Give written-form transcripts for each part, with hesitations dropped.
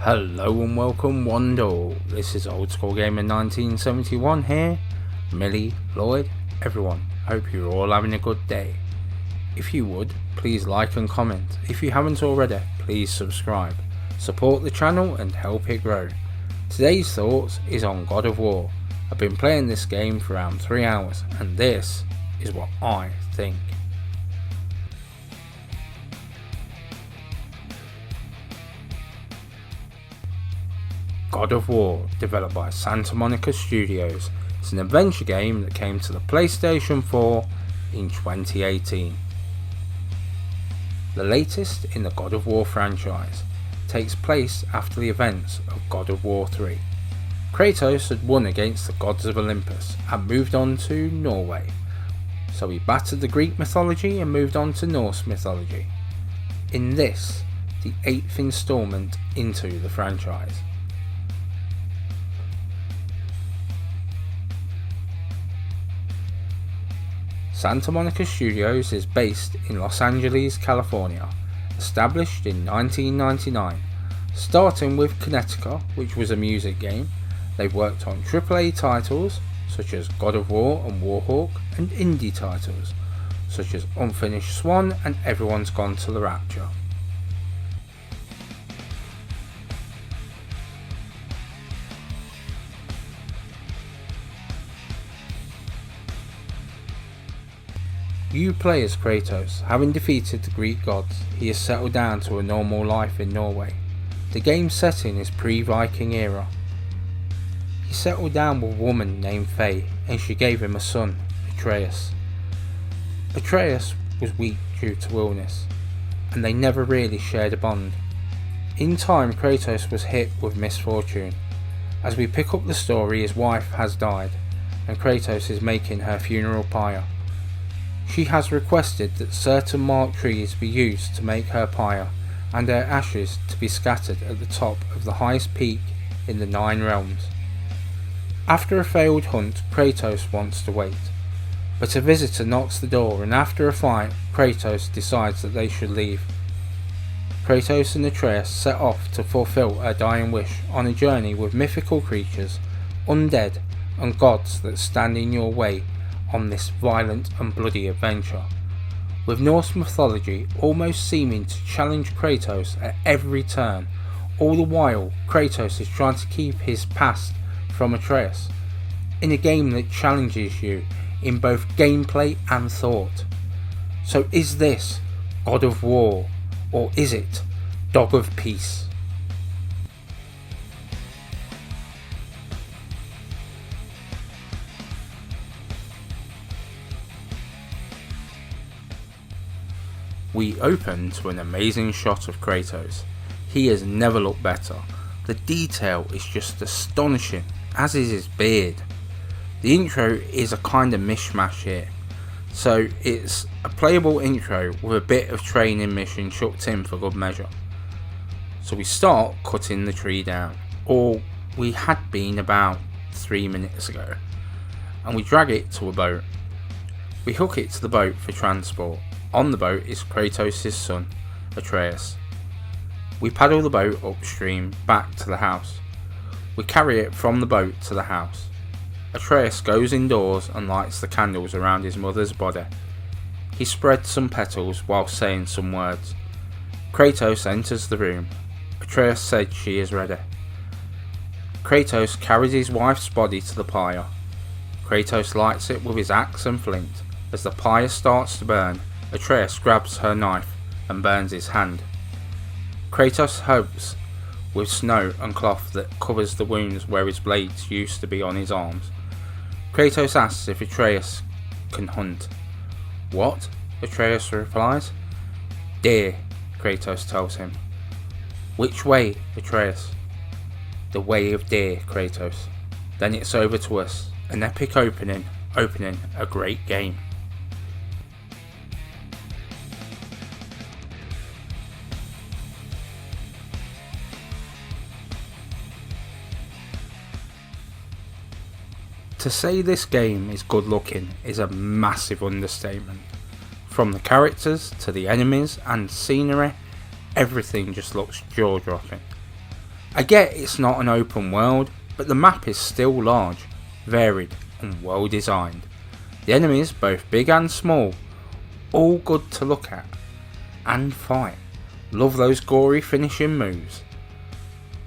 Hello and welcome one and all. This is Old School Gamer 1971 here. Millie, Lloyd, everyone, hope you're all having a good day. If you would, please like and comment. If you haven't already, please subscribe. Support the channel and help it grow. Today's thoughts is on God of War. I've been playing this game for around 3 hours and this is what I think. God of War, developed by Santa Monica Studios, is an adventure game that came to the PlayStation 4 in 2018. The latest in the God of War franchise takes place after the events of God of War 3. Kratos had won against the gods of Olympus and moved on to Norway, so he battered the Greek mythology and moved on to Norse mythology. In this, the 8th installment into the franchise. Santa Monica Studios is based in Los Angeles, California, established in 1999. Starting with Connecticut, which was a music game, they've worked on AAA titles such as God of War and Warhawk, and indie titles such as Unfinished Swan and Everyone's Gone to the Rapture. You play as Kratos. Having defeated the Greek gods, he has settled down to a normal life in Norway. The game's setting is pre-Viking era. He settled down with a woman named Faye and she gave him a son, Atreus. Atreus was weak due to illness and they never really shared a bond. In time, Kratos was hit with misfortune. As we pick up the story, his wife has died and Kratos is making her funeral pyre. She has requested that certain marked trees be used to make her pyre and her ashes to be scattered at the top of the highest peak in the 9 realms. After a failed hunt, Kratos wants to wait, but a visitor knocks the door and after a fight, Kratos decides that they should leave. Kratos and Atreus set off to fulfill her dying wish on a journey with mythical creatures, undead and gods that stand in your way on this violent and bloody adventure, with Norse mythology almost seeming to challenge Kratos at every turn. All the while, Kratos is trying to keep his past from Atreus, in a game that challenges you in both gameplay and thought. So is this God of War, or is it Dog of Peace? We open to an amazing shot of Kratos. He has never looked better. The detail is just astonishing, as is his beard. The intro is a kind of mishmash here. So it's a playable intro with a bit of training mission chucked in for good measure. So we start cutting the tree down, or we had been about 3 minutes ago, and we drag it to a boat. We hook it to the boat for transport. On the boat is Kratos' son, Atreus. We paddle the boat upstream back to the house. We carry it from the boat to the house. Atreus goes indoors and lights the candles around his mother's body. He spreads some petals while saying some words. Kratos enters the room. Atreus said she is ready. Kratos carries his wife's body to the pyre. Kratos lights it with his axe and flint. As the pyre starts to burn, Atreus grabs her knife and burns his hand. Kratos helps with snow and cloth that covers the wounds where his blades used to be on his arms. Kratos asks if Atreus can hunt. What? Atreus replies. Deer, Kratos tells him. Which way, Atreus? The way of deer, Kratos. Then it's over to us. An epic opening a great game. To say this game is good looking is a massive understatement. From the characters to the enemies and scenery, everything just looks jaw dropping. I get it's not an open world, but the map is still large, varied and well designed. The enemies, both big and small, all good to look at and fight. Love those gory finishing moves.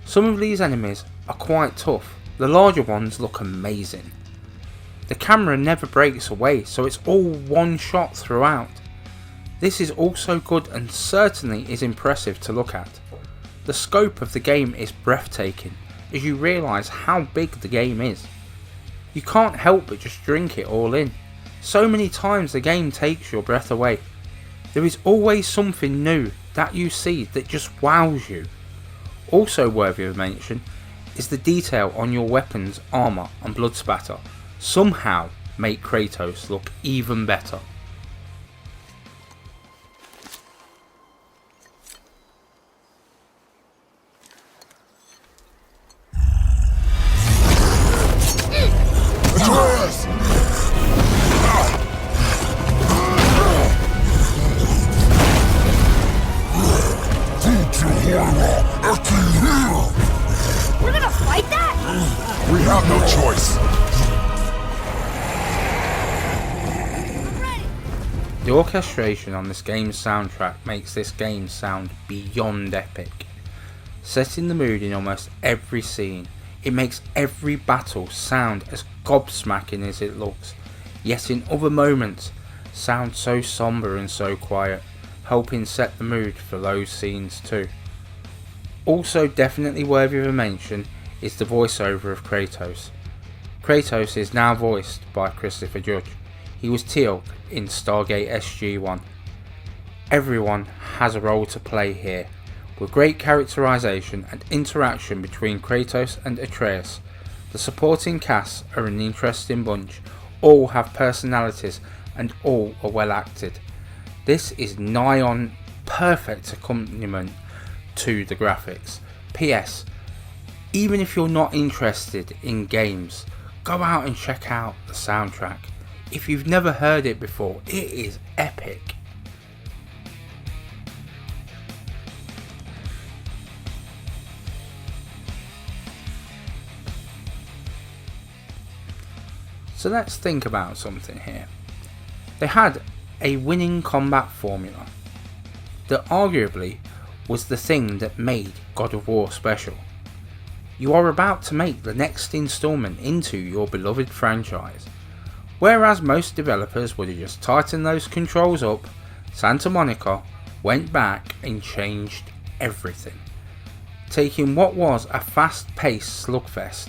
Some of these enemies are quite tough, the larger ones look amazing. The camera never breaks away, so it's all one shot throughout. This is also good and certainly is impressive to look at. The scope of the game is breathtaking as you realise how big the game is. You can't help but just drink it all in. So many times the game takes your breath away. There is always something new that you see that just wows you. Also worthy of mention is the detail on your weapons, armour and blood spatter somehow make Kratos look even better. We're gonna fight that? We have no choice. The orchestration on this game's soundtrack makes this game sound beyond epic. Setting the mood in almost every scene, it makes every battle sound as gobsmacking as it looks, yet in other moments sound so sombre and so quiet, helping set the mood for those scenes too. Also definitely worthy of a mention is the voiceover of Kratos. Kratos is now voiced by Christopher Judge. He was Teal'c in Stargate SG-1. Everyone has a role to play here, with great characterization and interaction between Kratos and Atreus. The supporting cast are an interesting bunch, all have personalities and all are well acted. This is nigh on perfect accompaniment to the graphics. PS, even if you're not interested in games, go out and check out the soundtrack. If you've never heard it before, it is epic. So let's think about something here. They had a winning combat formula that arguably was the thing that made God of War special. You are about to make the next installment into your beloved franchise. Whereas most developers would have just tightened those controls up, Santa Monica went back and changed everything. Taking what was a fast-paced slugfest,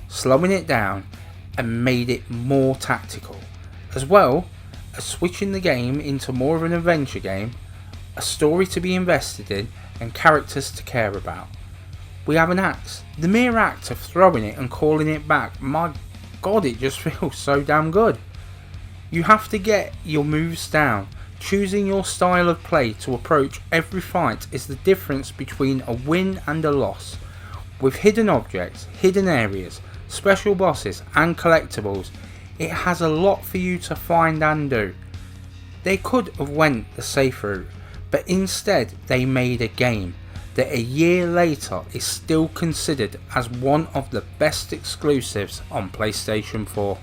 slowing it down and made it more tactical, as well as switching the game into more of an adventure game, a story to be invested in and characters to care about. We have an axe. The mere act of throwing it and calling it back, my god, it just feels so damn good. You have to get your moves down. Choosing your style of play to approach every fight is the difference between a win and a loss. With hidden objects, hidden areas, special bosses and collectibles, it has a lot for you to find and do. They could have went the safe route, but instead they made a game that a year later is still considered as one of the best exclusives on PlayStation 4.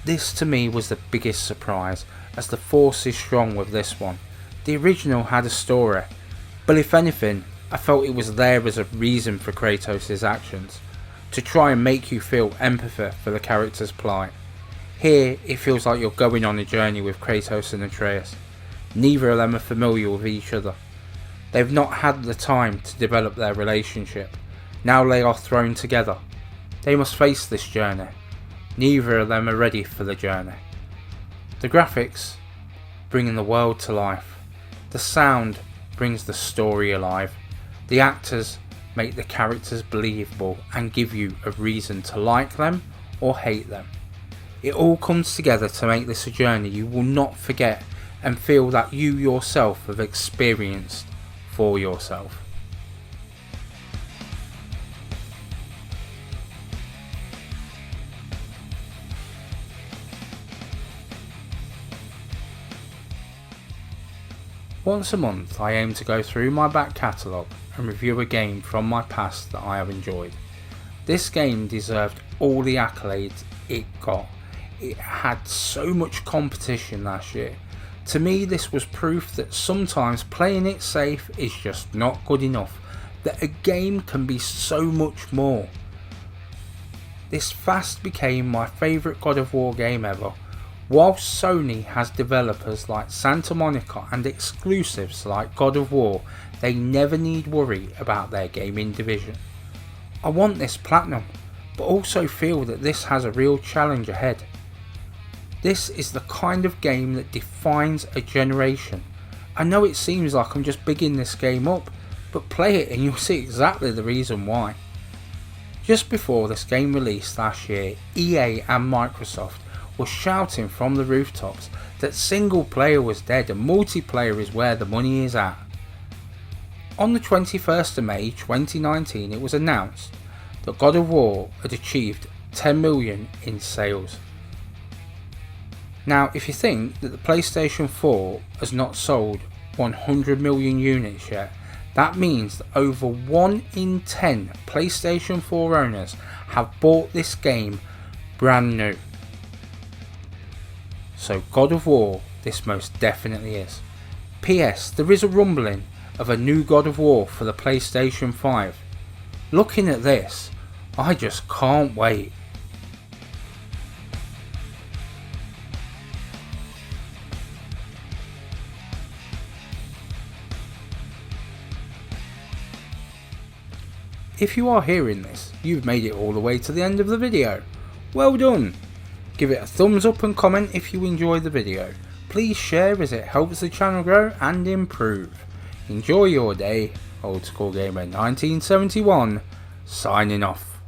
This to me was the biggest surprise, as the force is strong with this one. The original had a story, but if anything, I felt it was there as a reason for Kratos' actions, to try and make you feel empathy for the character's plight. Here, it feels like you're going on a journey with Kratos and Atreus. Neither of them are familiar with each other. They've not had the time to develop their relationship. Now they are thrown together. They must face this journey. Neither of them are ready for the journey. The graphics bringing the world to life. The sound brings the story alive. The actors make the characters believable and give you a reason to like them or hate them. It all comes together to make this a journey you will not forget and feel that you yourself have experienced for yourself. Once a month I aim to go through my back catalogue and review a game from my past that I have enjoyed. This game deserved all the accolades it got. It had so much competition last year. To me, this was proof that sometimes playing it safe is just not good enough, that a game can be so much more. This fast became my favourite God of War game ever. Whilst Sony has developers like Santa Monica and exclusives like God of War, they never need worry about their gaming division. I want this platinum, but also feel that this has a real challenge ahead. This is the kind of game that defines a generation. I know it seems like I'm just bigging this game up, but play it and you'll see exactly the reason why. Just before this game released last year, EA and Microsoft were shouting from the rooftops that single player was dead and multiplayer is where the money is at. On the 21st of May 2019 it was announced that God of War had achieved 10 million in sales. Now if you think that the PlayStation 4 has not sold 100 million units yet, that means that over 1 in 10 PlayStation 4 owners have bought this game brand new. So God of War, this most definitely is. PS, there is a rumbling of a new God of War for the PlayStation 5. Looking at this, I just can't wait. If you are hearing this, you've made it all the way to the end of the video. Well done! Give it a thumbs up and comment if you enjoyed the video. Please share as it helps the channel grow and improve. Enjoy your day. Old School Gamer 1971 signing off.